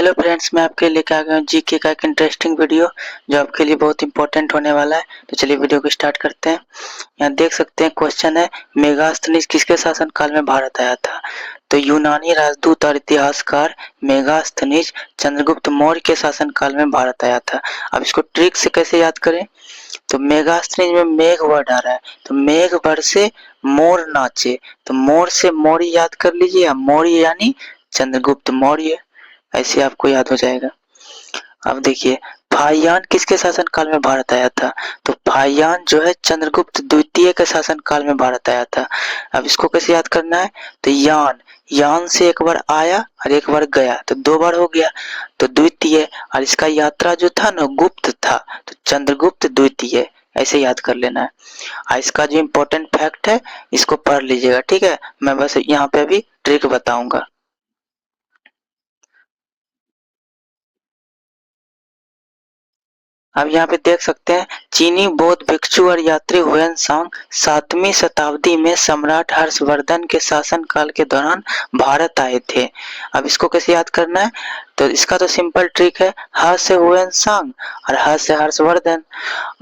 Hello friends, मैं आपके लिए लेके आ गया हूँ जीके का एक इंटरेस्टिंग वीडियो जो आपके लिए बहुत इंपॉर्टेंट होने वाला है। तो चलिए वीडियो को स्टार्ट करते हैं। यहाँ देख सकते हैं क्वेश्चन है, मेगास्थनीज किसके शासनकाल में भारत आया था? तो यूनानी राजदूत और इतिहासकार मेगास्थनीज चंद्रगुप्त मौर्य के शासनकाल में भारत आया था। अब इसको ट्रिक से कैसे याद करें? तो मेगास्थनीज में मेघ वर्ड आ रहा है, तो मेघ वर्ड से मोर नाचे, तो मोर से मौर्य याद कर लीजिए। मौर्य यानी चंद्रगुप्त मौर्य, ऐसे आपको याद हो जाएगा। अब देखिए, फाहियान किसके शासनकाल में भारत आया था? तो फाहियान जो है चंद्रगुप्त द्वितीय के शासनकाल में भारत आया था। अब इसको कैसे याद करना है? तो यान, यान से एक बार आया और एक बार गया, तो दो बार हो गया, तो द्वितीय। और इसका यात्रा जो था ना गुप्त था, तो चंद्रगुप्त द्वितीय, ऐसे याद कर लेना है। और इसका जो इम्पोर्टेंट फैक्ट है इसको पढ़ लीजिएगा, ठीक है। मैं बस यहाँ पे अभी ट्रिक बताऊंगा। अब यहाँ पे देख सकते हैं, चीनी बौद्ध भिक्षु और यात्री हुएनसांग 7वीं शताब्दी में सम्राट हर्षवर्धन के शासनकाल के दौरान भारत आए थे। अब इसको कैसे याद करना है? तो इसका तो सिंपल ट्रिक है, ह से हुएनसांग और ह से हर्षवर्धन।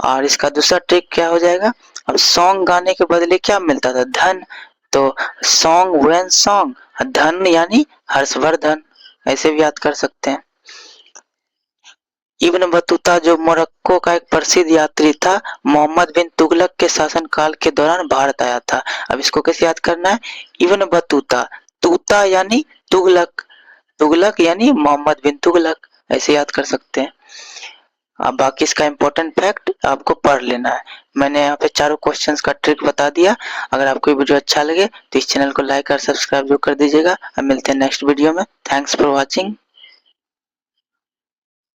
और इसका दूसरा ट्रिक क्या हो जाएगा? अब सॉन्ग गाने के बदले क्या मिलता था? धन। तो सॉन्ग हुएनसांग, धन यानी हर्षवर्धन, ऐसे भी याद कर सकते हैं। इब्न बतूता जो मोरक्को का एक प्रसिद्ध यात्री था, मोहम्मद बिन तुगलक के शासनकाल के दौरान भारत आया था। अब इसको कैसे याद करना है? इब्न बतूता, तूता यानी तुगलक, तुगलक यानी मोहम्मद बिन तुगलक, ऐसे याद कर सकते हैं। अब बाकी इसका इम्पोर्टेंट फैक्ट आपको पढ़ लेना है। मैंने यहाँ पे चारों क्वेश्चंस का ट्रिक बता दिया। अगर आपको ये वीडियो अच्छा लगे तो इस चैनल को लाइक और सब्सक्राइब जो कर दीजिएगा। अब मिलते हैं नेक्स्ट वीडियो में। Thanks for watching.